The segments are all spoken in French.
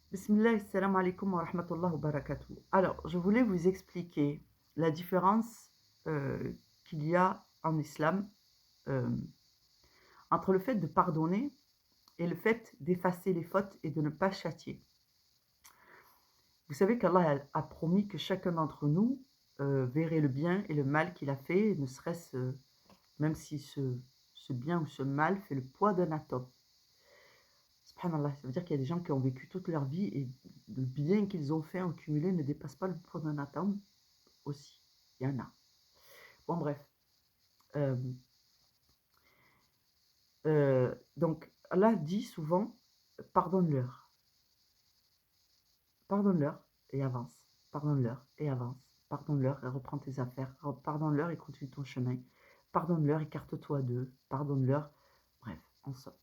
Bismillah, salam alaikum wa rahmatullah wa barakatuh. Alors, je voulais vous expliquer la différence qu'il y a en islam euh, entre le fait de pardonner et le fait d'effacer les fautes et de ne pas châtier. Vous savez qu'Allah a promis que chacun d'entre nous verrait le bien et le mal qu'il a fait, ne serait-ce même si ce bien ou ce mal fait le poids d'un atome. Subhanallah, ça veut dire qu'il y a des gens qui ont vécu toute leur vie et le bien qu'ils ont fait en cumulé ne dépasse pas le poids d'un atome aussi. Il y en a. Bon, bref. Euh, donc, Allah dit souvent pardonne-leur. Pardonne-leur et avance. Pardonne-leur et avance. Pardonne-leur et reprends tes affaires. Pardonne-leur et continue ton chemin. Pardonne-leur, écarte-toi d'eux. Pardonne-leur. Bref, en somme.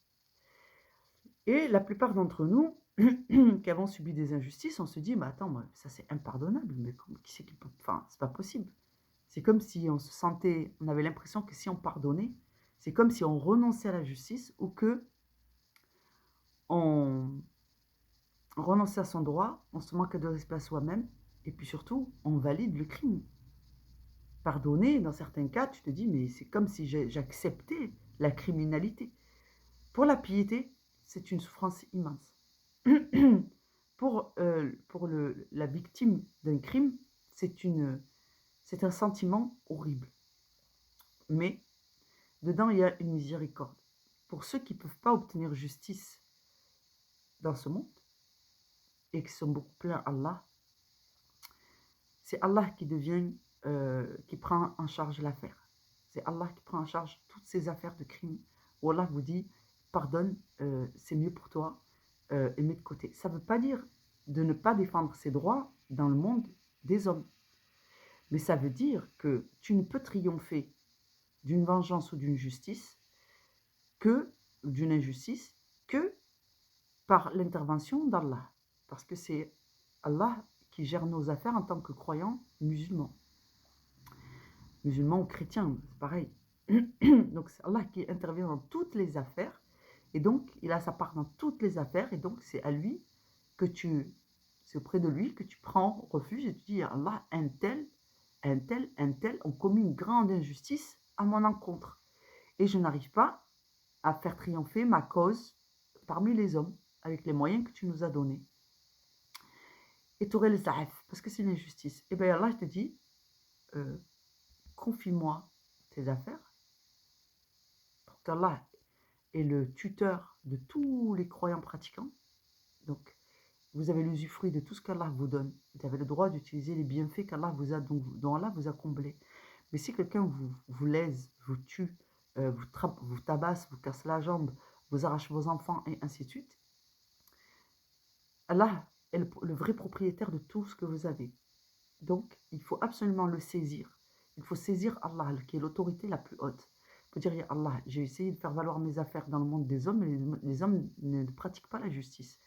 Et la plupart d'entre nous, qui avons subi des injustices, on se dit, mais attends, ça c'est impardonnable, mais qui c'est qui peut... Enfin, c'est pas possible. C'est comme si on se sentait, on avait l'impression que si on pardonnait, c'est comme si on renonçait à la justice ou que on renonçait à son droit, on se manque de respect à soi-même, et puis surtout, on valide le crime. Pardonner, dans certains cas, tu te dis, mais c'est comme si j'acceptais la criminalité. Pour la piété, c'est une souffrance immense. Pour la victime d'un crime, c'est un sentiment horrible. Mais dedans, il y a une miséricorde. Pour ceux qui ne peuvent pas obtenir justice dans ce monde et qui sont beaucoup pleins à Allah, c'est Allah qui prend en charge l'affaire. C'est Allah qui prend en charge toutes ces affaires de crime où Allah vous dit pardonne, c'est mieux pour toi, et mets de côté. Ça ne veut pas dire de ne pas défendre ses droits dans le monde des hommes, mais ça veut dire que tu ne peux triompher d'une vengeance ou d'une justice que d'une injustice que par l'intervention d'Allah, parce que c'est Allah qui gère nos affaires en tant que croyants musulmans. Musulmans ou chrétiens, c'est pareil. Donc c'est Allah qui intervient dans toutes les affaires, et donc il a sa part dans toutes les affaires, et donc c'est c'est auprès de lui que tu prends refuge et tu dis Allah, un tel ont commis une grande injustice à mon encontre, et je n'arrive pas à faire triompher ma cause parmi les hommes avec les moyens que tu nous as donnés. Et tu aurais les zaaf, parce que c'est une injustice. Et bien Allah te dit, euh, confie-moi tes affaires. Donc Allah est le tuteur de tous les croyants pratiquants. Donc vous avez l'usufruit de tout ce qu'Allah vous donne. Vous avez le droit d'utiliser les bienfaits dont Allah vous a comblés. Mais si quelqu'un vous lèse, vous tue, vous tabasse, vous casse la jambe, vous arrache vos enfants et ainsi de suite, Allah est le vrai propriétaire de tout ce que vous avez. Donc, il faut absolument le saisir. Il faut saisir Allah, qui est l'autorité la plus haute. Il faut dire, Allah, j'ai essayé de faire valoir mes affaires dans le monde des hommes, mais les hommes ne pratiquent pas la justice.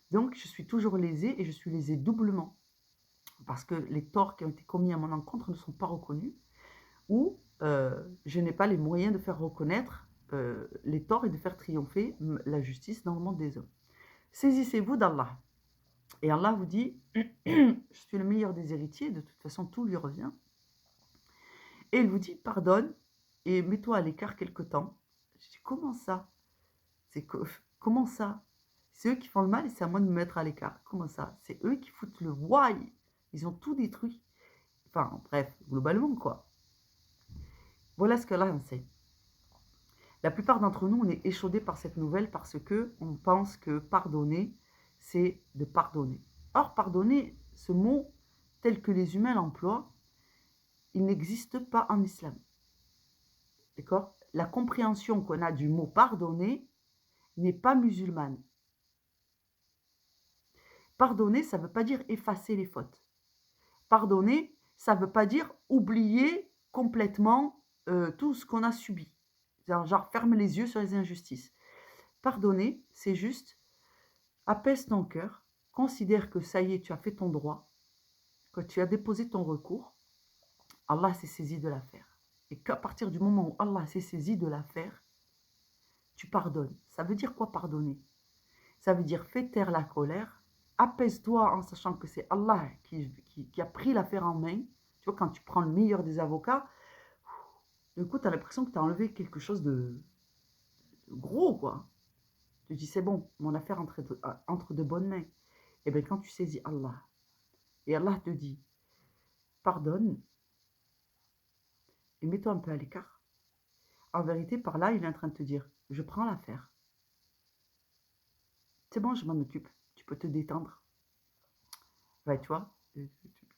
Donc, je suis toujours lésé et je suis lésé doublement. Parce que les torts qui ont été commis à mon encontre ne sont pas reconnus, ou je n'ai pas les moyens de faire reconnaître les torts et de faire triompher la justice dans le monde des hommes. Saisissez-vous d'Allah. Et Allah vous dit, je suis le meilleur des héritiers, de toute façon tout lui revient. Et il vous dit, pardonne et mets-toi à l'écart quelque temps. Je dis, comment ça? Comment ça? C'est eux qui font le mal et c'est à moi de me mettre à l'écart. Comment ça? C'est eux qui foutent le why. Ils ont tout détruit. Enfin, bref, globalement, quoi. Voilà ce qu'Allah enseigne. La plupart d'entre nous, on est échaudés par cette nouvelle parce que on pense que pardonner, c'est de pardonner. Or, pardonner, ce mot, tel que les humains l'emploient, il n'existe pas en islam. D'accord? La compréhension qu'on a du mot pardonner n'est pas musulmane. Pardonner, ça ne veut pas dire effacer les fautes. Pardonner, ça ne veut pas dire oublier complètement tout ce qu'on a subi. Genre, ferme les yeux sur les injustices. Pardonner, c'est juste apaise ton cœur, considère que ça y est, tu as fait ton droit, que tu as déposé ton recours, Allah s'est saisi de l'affaire. Et qu'à partir du moment où Allah s'est saisi de l'affaire, tu pardonnes. Ça veut dire quoi pardonner? Ça veut dire fais taire la colère apaise-toi en sachant que c'est Allah qui a pris l'affaire en main. Tu vois, quand tu prends le meilleur des avocats, du coup, tu as l'impression que tu as enlevé quelque chose de gros, quoi. Tu te dis, c'est bon, mon affaire entre de bonnes mains. Et bien, quand tu saisis Allah, et Allah te dit, pardonne, et mets-toi un peu à l'écart. En vérité, par là, il est en train de te dire, je prends l'affaire. C'est bon, je m'en occupe. Tu peux te détendre. Ouais, tu vois,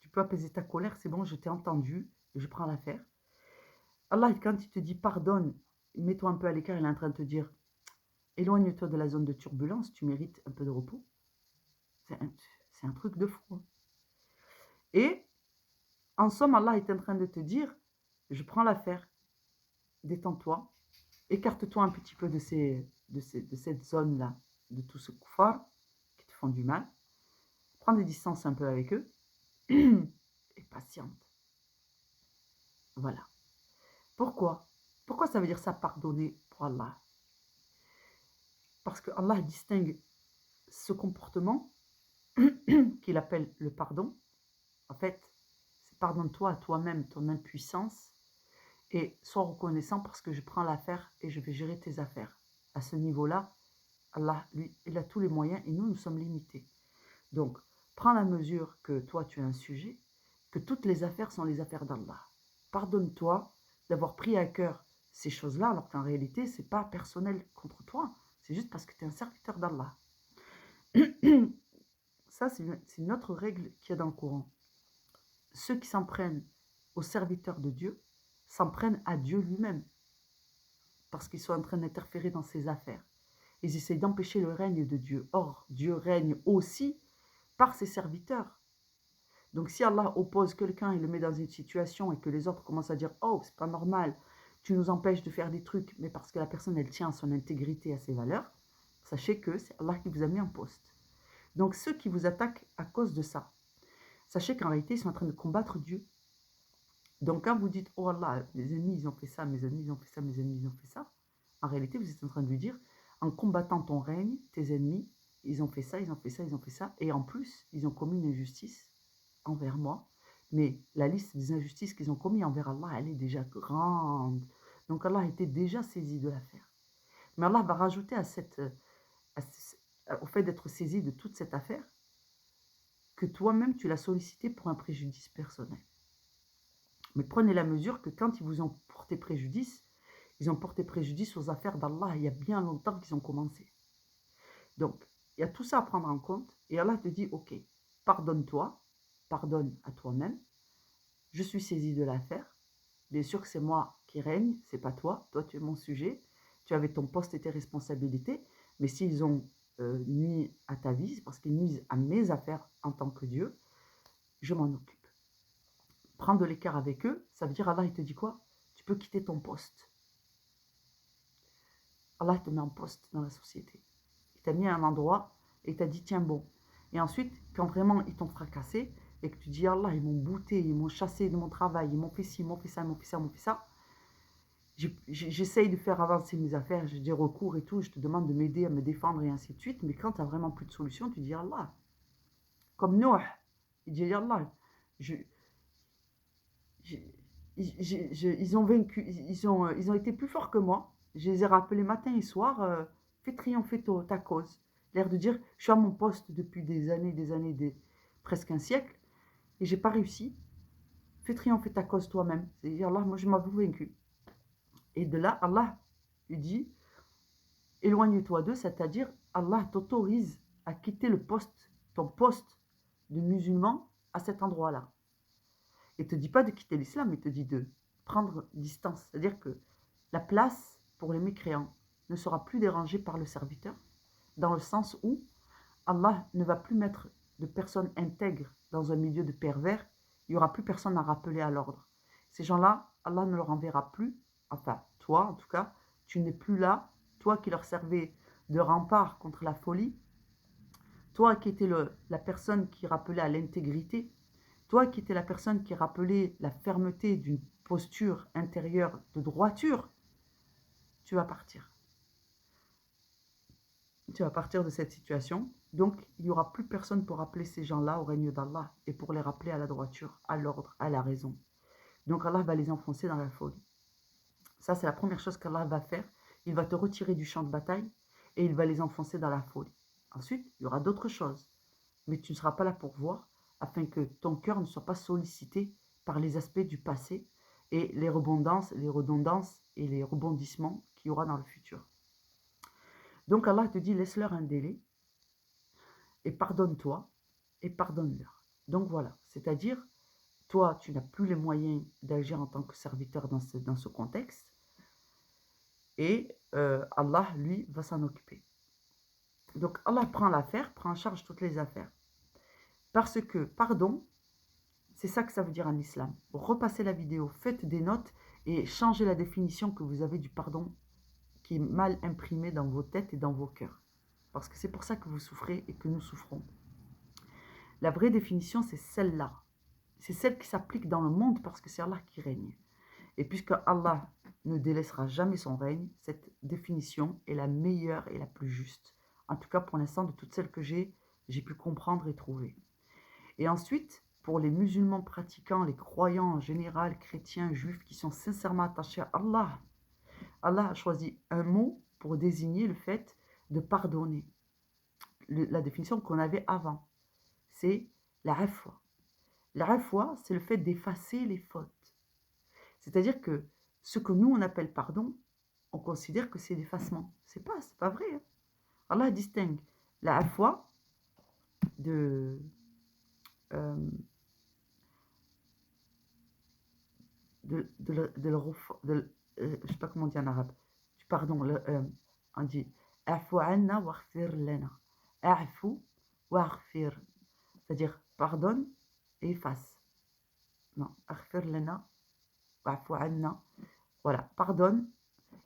tu peux apaiser ta colère, c'est bon, je t'ai entendu, je prends l'affaire. Allah, quand il te dit pardonne, mets-toi un peu à l'écart, il est en train de te dire, éloigne-toi de la zone de turbulence, tu mérites un peu de repos. C'est un truc de fou. Hein. Et en somme, Allah est en train de te dire, je prends l'affaire, détends-toi, écarte-toi un petit peu de cette zone-là, de tout ce koufar qui te font du mal, prends des distances un peu avec eux, et patiente. Voilà. Pourquoi? Pourquoi ça veut dire ça, pardonner pour Allah? Parce que Allah distingue ce comportement qu'il appelle le pardon. En fait, c'est pardonne-toi à toi-même ton impuissance et sois reconnaissant parce que je prends l'affaire et je vais gérer tes affaires. À ce niveau-là, Allah, lui, il a tous les moyens et nous, nous sommes limités. Donc, prends la mesure que toi, tu es un sujet, que toutes les affaires sont les affaires d'Allah. Pardonne-toi d'avoir pris à cœur ces choses-là, alors qu'en réalité, ce n'est pas personnel contre toi. C'est juste parce que tu es un serviteur d'Allah. Ça, c'est une autre règle qu'il y a dans le Coran. Ceux qui s'en prennent aux serviteurs de Dieu s'en prennent à Dieu lui-même, parce qu'ils sont en train d'interférer dans ses affaires. Ils essayent d'empêcher le règne de Dieu. Or, Dieu règne aussi par ses serviteurs. Donc si Allah oppose quelqu'un et le met dans une situation et que les autres commencent à dire « Oh, c'est pas normal, tu nous empêches de faire des trucs, mais parce que la personne, elle tient à son intégrité, à ses valeurs », sachez que c'est Allah qui vous a mis en poste. Donc ceux qui vous attaquent à cause de ça, sachez qu'en réalité, ils sont en train de combattre Dieu. Donc quand vous dites « Oh Allah, mes ennemis, ils ont fait ça, mes ennemis, ils ont fait ça, mes ennemis, ils ont fait ça », en réalité, vous êtes en train de lui dire « En combattant ton règne, tes ennemis, ils ont fait ça, ils ont fait ça, ils ont fait ça, et en plus, ils ont commis une injustice envers moi. » Mais la liste des injustices qu'ils ont commis envers Allah, elle est déjà grande. Donc Allah était déjà saisi de l'affaire. Mais Allah va rajouter au fait d'être saisi de toute cette affaire, que toi-même tu l'as sollicité pour un préjudice personnel. Mais prenez la mesure que quand ils vous ont porté préjudice, ils ont porté préjudice aux affaires d'Allah il y a bien longtemps qu'ils ont commencé. Donc, il y a tout ça à prendre en compte. Et Allah te dit, ok, pardonne-toi, pardonne à toi-même. Je suis saisi de l'affaire. Bien sûr que c'est moi qui règne, c'est pas toi. Toi, tu es mon sujet. Tu avais ton poste et tes responsabilités. Mais s'ils ont nuit à ta vie, c'est parce qu'ils nuisent à mes affaires en tant que Dieu. Je m'en occupe. Prendre de l'écart avec eux, ça veut dire Allah, il te dit quoi? Tu peux quitter ton poste. Allah te met en poste dans la société. Il t'a mis à un endroit et il t'a dit tiens bon. Et ensuite, quand vraiment ils t'ont fracassé et que tu dis Allah, ils m'ont bouté, ils m'ont chassé de mon travail, ils m'ont fait ci, ils m'ont fait ça, ils m'ont fait ça, ils m'ont fait ça. J'essaye de faire avancer mes affaires, j'ai des recours et tout, je te demande de m'aider à me défendre et ainsi de suite. Mais quand tu n'as vraiment plus de solution, tu dis Allah. Comme Noah, il dit Allah, ils ont vaincu, ils ont été plus forts que moi. Je les ai rappelés matin et soir, fais triompher ta cause. L'air de dire, je suis à mon poste depuis des années, presque un siècle, et j'ai pas réussi. Fais triompher ta cause toi-même. C'est-à-dire, Allah, moi je m'avoue vaincu. Et de là, Allah lui dit, éloigne-toi d'eux, c'est-à-dire, Allah t'autorise à quitter ton poste de musulman à cet endroit-là. Il ne te dit pas de quitter l'islam, il te dit de prendre distance. C'est-à-dire que la place pour les mécréants ne sera plus dérangée par le serviteur, dans le sens où Allah ne va plus mettre de personnes intègres dans un milieu de pervers, il n'y aura plus personne à rappeler à l'ordre. Ces gens-là, Allah ne leur enverra plus, enfin toi en tout cas, tu n'es plus là, toi qui leur servais de rempart contre la folie, toi qui étais la personne qui rappelait à l'intégrité, toi qui étais la personne qui rappelait la fermeté d'une posture intérieure de droiture, tu vas partir. tu vas partir de cette situation. Donc, il n'y aura plus personne pour rappeler ces gens-là au règne d'Allah et pour les rappeler à la droiture, à l'ordre, à la raison. Donc, Allah va les enfoncer dans la folie. Ça, c'est la première chose qu'Allah va faire. Il va te retirer du champ de bataille et il va les enfoncer dans la folie. Ensuite, il y aura d'autres choses. Mais tu ne seras pas là pour voir, afin que ton cœur ne soit pas sollicité par les aspects du passé et les redondances et les rebondissements qu'il y aura dans le futur. Donc Allah te dit, laisse-leur un délai et pardonne-toi et pardonne-leur. Donc voilà, c'est-à-dire, toi, tu n'as plus les moyens d'agir en tant que serviteur dans ce contexte et Allah, lui, va s'en occuper. Donc Allah prend l'affaire, prend en charge toutes les affaires. Parce que pardon, c'est ça que ça veut dire en islam. Repassez la vidéo, faites des notes et changez la définition que vous avez du pardon qui est mal imprimée dans vos têtes et dans vos cœurs. Parce que c'est pour ça que vous souffrez et que nous souffrons. La vraie définition, c'est celle-là. C'est celle qui s'applique dans le monde parce que c'est Allah qui règne. Et puisque Allah ne délaissera jamais son règne, cette définition est la meilleure et la plus juste. En tout cas, pour l'instant, de toutes celles que j'ai pu comprendre et trouver. Et ensuite, pour les musulmans pratiquants, les croyants en général, chrétiens, juifs, qui sont sincèrement attachés à Allah, Allah a choisi un mot pour désigner le fait de pardonner. La définition qu'on avait avant, c'est la afwa. La afwa, c'est le fait d'effacer les fautes. C'est-à-dire que ce que nous, on appelle pardon, on considère que c'est l'effacement. C'est pas vrai. Hein. Allah distingue la afwa de... je sais pas comment on dit en arabe. Pardon, on dit afu anna waghfir lana. Afu waghfir. C'est-à-dire pardonne et efface. Non, aghfir lana afu anna. Voilà, pardonne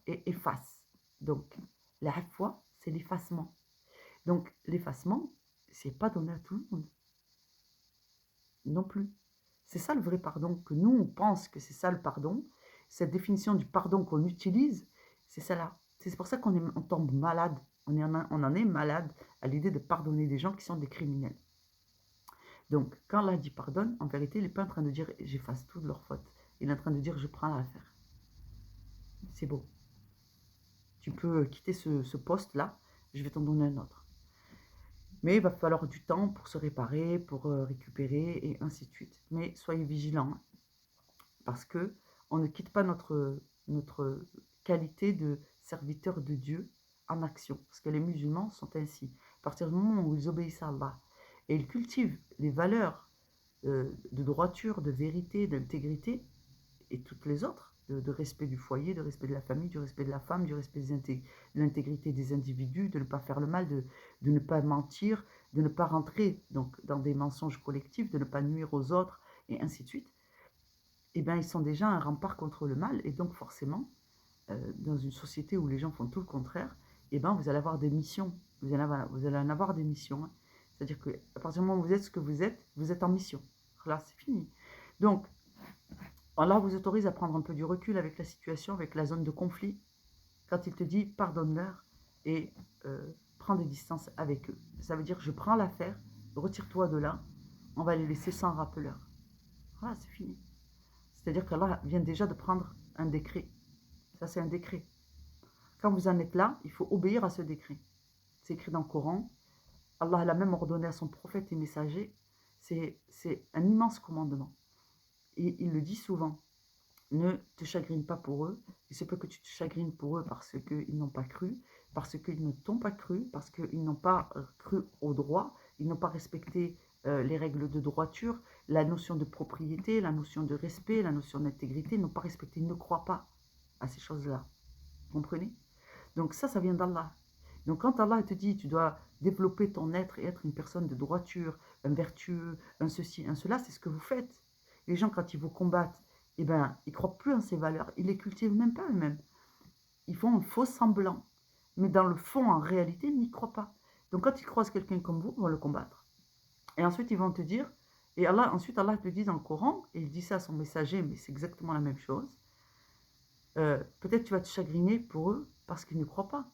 et efface. Donc, la afwa, c'est l'effacement. Donc, l'effacement, c'est pas donné à tout le monde. Non plus. C'est ça le vrai pardon, que nous, on pense que c'est ça le pardon. Cette définition du pardon qu'on utilise, c'est celle-là. C'est pour ça qu'on tombe malade. On en est malade à l'idée de pardonner des gens qui sont des criminels. Donc, quand Allah dit pardonne, en vérité, il n'est pas en train de dire j'efface toutes leurs fautes. Il est en train de dire je prends l'affaire. C'est beau. Tu peux quitter ce poste-là, je vais t'en donner un autre. Mais il va falloir du temps pour se réparer, pour récupérer et ainsi de suite. Mais soyez vigilants parce que on ne quitte pas notre qualité de serviteur de Dieu en action. Parce que les musulmans sont ainsi. À partir du moment où ils obéissent à Allah et ils cultivent les valeurs de droiture, de vérité, d'intégrité et toutes les autres, de respect du foyer, de respect de la famille, du respect de la femme, du respect de l'intégrité des individus, de ne pas faire le mal, de ne pas mentir, de ne pas rentrer donc, dans des mensonges collectifs, de ne pas nuire aux autres, et ainsi de suite, eh bien, ils sont déjà un rempart contre le mal. Et donc, forcément, dans une société où les gens font tout le contraire, eh bien, vous allez avoir des missions. Vous allez en avoir des missions. Hein. C'est-à-dire qu'à partir du moment où vous êtes ce que vous êtes en mission. Là, c'est fini. Donc, Allah vous autorise à prendre un peu du recul avec la situation, avec la zone de conflit, quand il te dit pardonne-leur et prends des distances avec eux. Ça veut dire je prends l'affaire, retire-toi de là, on va les laisser sans rappeleur. Voilà, c'est fini. C'est-à-dire qu'Allah vient déjà de prendre un décret. Ça, c'est un décret. Quand vous en êtes là, il faut obéir à ce décret. C'est écrit dans le Coran. Allah l'a même ordonné à son prophète et messager. C'est un immense commandement. Et il le dit souvent. Ne te chagrine pas pour eux. Il se peut que tu te chagrines pour eux parce qu'ils n'ont pas cru, parce qu'ils ne t'ont pas cru, parce qu'ils n'ont pas cru au droit, ils n'ont pas respecté les règles de droiture, la notion de propriété, la notion de respect, la notion d'intégrité, ils n'ont pas respecté, ils ne croient pas à ces choses-là. Vous comprenez? Donc ça vient d'Allah. Donc quand Allah te dit tu dois développer ton être et être une personne de droiture, un vertueux, un ceci, un cela, c'est ce que vous faites. Les gens quand ils vous combattent, eh ben, ils ne croient plus en ces valeurs, ils ne les cultivent même pas eux-mêmes. Ils font un faux semblant. Mais dans le fond, en réalité, ils n'y croient pas. Donc quand ils croisent quelqu'un comme vous, ils vont le combattre. Et ensuite, ils vont te dire, et ensuite Allah te dit dans le Coran, et il dit ça à son messager, mais c'est exactement la même chose, peut-être tu vas te chagriner pour eux parce qu'ils ne croient pas.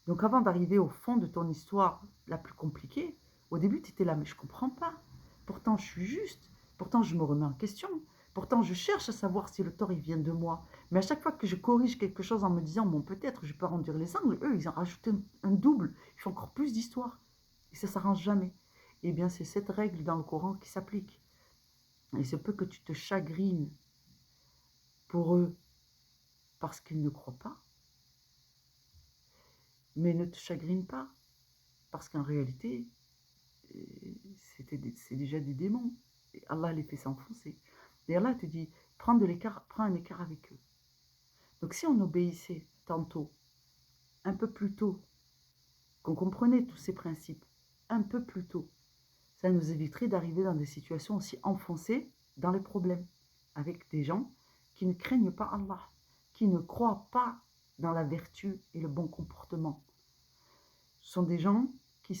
Donc avant d'arriver au fond de ton histoire la plus compliquée, au début tu étais là, mais je ne comprends pas. Pourtant je suis juste, pourtant je me remets en question, pourtant je cherche à savoir si le tort il vient de moi. Mais à chaque fois que je corrige quelque chose en me disant, bon peut-être je peux arrondir les angles, eux ils en rajoutent un double, ils font encore plus d'histoire. Et ça ne s'arrange jamais. Eh bien c'est cette règle dans le Coran qui s'applique. Il se peut que tu te chagrines pour eux parce qu'ils ne croient pas, mais ne te chagrine pas, parce qu'en réalité, c'est déjà des démons. Et Allah les fait s'enfoncer. Et Allah te dit, prends un écart avec eux. Donc si on obéissait tantôt, un peu plus tôt, qu'on comprenait tous ces principes, un peu plus tôt, ça nous éviterait d'arriver dans des situations aussi enfoncées dans les problèmes, avec des gens qui ne craignent pas Allah, qui ne croient pas dans la vertu et le bon comportement. Ce sont des gens qui,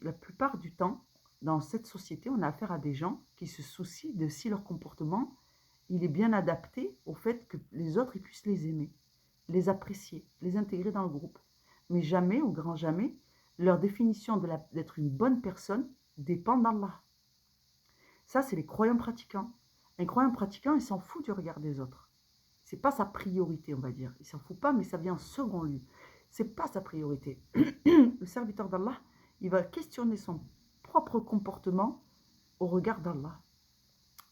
la plupart du temps, dans cette société, on a affaire à des gens qui se soucient de si leur comportement il est bien adapté au fait que les autres ils puissent les aimer, les apprécier, les intégrer dans le groupe. Mais jamais, au grand jamais, leur définition d'être une bonne personne dépend d'Allah. Ça, c'est les croyants pratiquants. Un croyant pratiquant, il s'en fout du regard des autres. C'est pas sa priorité, on va dire. Il s'en fout pas, mais ça vient en second lieu. C'est pas sa priorité. Le serviteur d'Allah, il va questionner son propre comportement au regard d'Allah.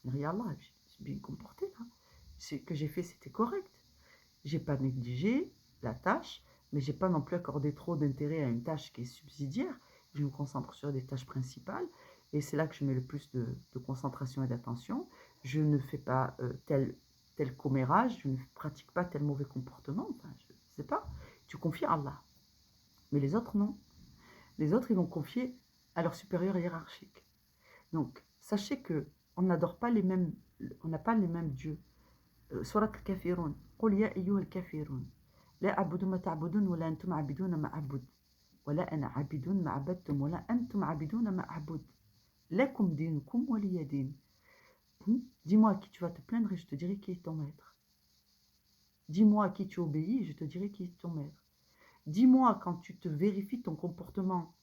Regarde Allah, je suis bien comporté là. Ce que j'ai fait, c'était correct. J'ai pas négligé la tâche, mais j'ai pas non plus accordé trop d'intérêt à une tâche qui est subsidiaire. Je me concentre sur des tâches principales et c'est là que je mets le plus de concentration et d'attention. Je ne fais pas tel commérage, je ne pratique pas tel mauvais comportement. Enfin, je ne sais pas. Tu confies à Allah. Mais les autres, non. Les autres, ils vont confier à leur supérieur hiérarchique. Donc, sachez que on n'adore pas les mêmes, on n'a pas les mêmes dieux. Surat al-Kafirun. قل يا أيها الكافرون لا أعبد ما تعبدون ولا أنتم عابدون ما أعبد ولا أنا عابد ما عبدتم ولا أنتم عابدون ما أعبد لكم دينكم ولي دين. Dis-moi à qui tu vas te plaindre et je te dirai qui est ton maître. Dis-moi à qui tu obéis et je te dirai qui est ton maître. Dis-moi quand tu te vérifies ton comportement,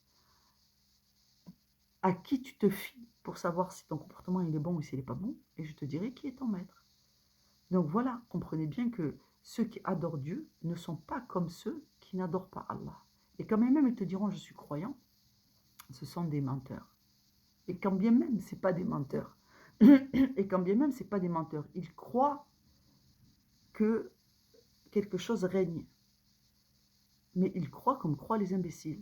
à qui tu te fies pour savoir si ton comportement il est bon ou s'il n'est pas bon, et je te dirai qui est ton maître. Donc voilà, comprenez bien que ceux qui adorent Dieu ne sont pas comme ceux qui n'adorent pas Allah. Et quand même ils te diront je suis croyant, ce sont des menteurs. Et quand bien même c'est pas des menteurs, et quand bien même c'est pas des menteurs, ils croient que quelque chose règne. Mais ils croient comme croient les imbéciles.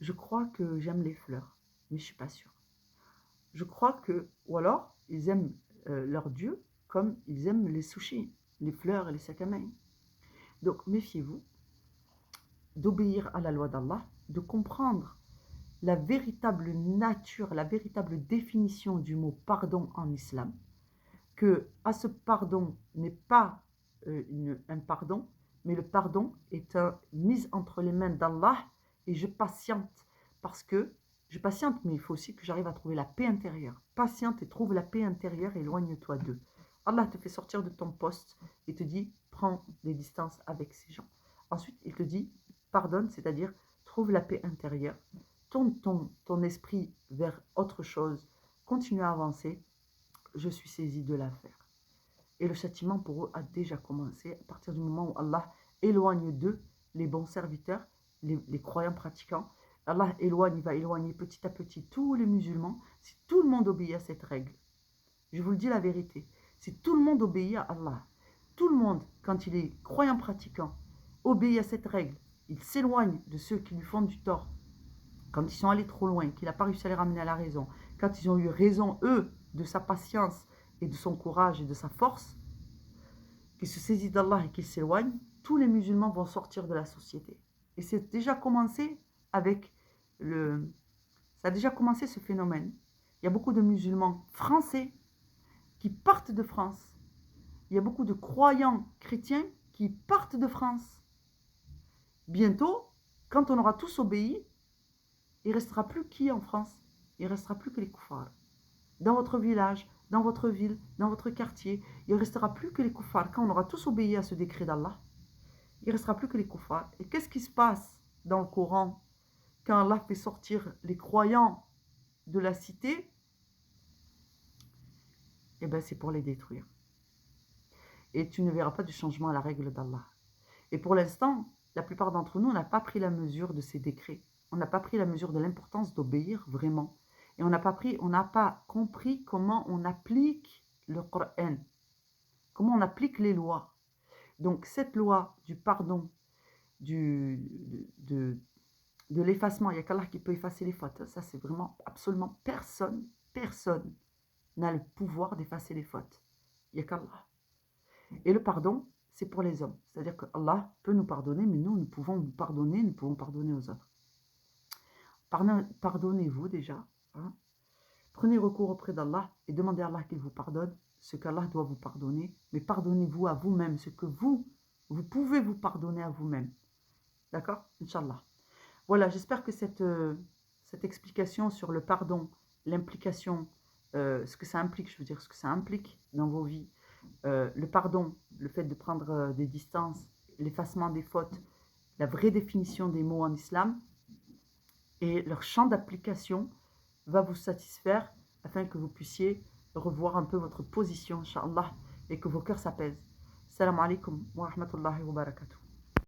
Je crois que j'aime les fleurs, mais je ne suis pas sûre. Je crois que, ou alors, ils aiment leur Dieu comme ils aiment les sushis, les fleurs et les sacs à main. Donc, méfiez-vous d'obéir à la loi d'Allah, de comprendre la véritable nature, la véritable définition du mot pardon en islam, que à ce pardon n'est pas un pardon, mais le pardon est mise entre les mains d'Allah et je patiente parce que je patiente, mais il faut aussi que j'arrive à trouver la paix intérieure. Patiente et trouve la paix intérieure et éloigne-toi d'eux. Allah te fait sortir de ton poste et te dit prends des distances avec ces gens. Ensuite, il te dit pardonne, c'est-à-dire trouve la paix intérieure, tourne ton esprit vers autre chose, continue à avancer. Je suis saisi de l'affaire. Et le châtiment pour eux a déjà commencé à partir du moment où Allah éloigne d'eux les bons serviteurs, les croyants pratiquants. Allah éloigne, il va éloigner petit à petit tous les musulmans si tout le monde obéit à cette règle. Je vous le dis la vérité, si tout le monde obéit à Allah, tout le monde, quand il est croyant pratiquant, obéit à cette règle, il s'éloigne de ceux qui lui font du tort, quand ils sont allés trop loin, qu'il n'a pas réussi à les ramener à la raison, quand ils ont eu raison, eux, de sa patience et de son courage et de sa force, qu'il se saisit d'Allah et qu'il s'éloigne, tous les musulmans vont sortir de la société. Et c'est déjà commencé avec ça a déjà commencé ce phénomène. Il y a beaucoup de musulmans français qui partent de France. Il y a beaucoup de croyants chrétiens qui partent de France. Bientôt, quand on aura tous obéi, il ne restera plus qui en France? Il ne restera plus que les koufars. Dans votre village, dans votre ville, dans votre quartier, il ne restera plus que les koufars. Quand on aura tous obéi à ce décret d'Allah, Il ne restera plus que les kuffars. Et qu'est-ce qui se passe dans le Coran quand Allah fait sortir les croyants de la cité? Eh bien, c'est pour les détruire. Et tu ne verras pas de changement à la règle d'Allah. Et pour l'instant, la plupart d'entre nous, on n'a pas pris la mesure de ces décrets. On n'a pas pris la mesure de l'importance d'obéir vraiment. Et on n'a pas compris comment on applique le Coran, comment on applique les lois. Donc cette loi du pardon, du, de l'effacement, il n'y a qu'Allah qui peut effacer les fautes. Ça, c'est vraiment absolument personne n'a le pouvoir d'effacer les fautes. Il n'y a qu'Allah. Et le pardon, c'est pour les hommes. C'est-à-dire que Allah peut nous pardonner, mais nous pouvons nous pardonner, nous pouvons pardonner aux autres. Pardonnez-vous déjà. Hein. Prenez recours auprès d'Allah et demandez à Allah qu'il vous pardonne ce qu'Allah doit vous pardonner. Mais pardonnez-vous à vous-même ce que vous pouvez vous pardonner à vous-même. D'accord? Inch'Allah. Voilà, j'espère que cette explication sur le pardon, l'implication, ce que ça implique, je veux dire, ce que ça implique dans vos vies, le pardon, le fait de prendre des distances, l'effacement des fautes, la vraie définition des mots en islam et leur champ d'application va vous satisfaire afin que vous puissiez revoir un peu votre position, Inch'Allah, et que vos cœurs s'apaisent. Salam alaikum wa rahmatullahi wa barakatuh.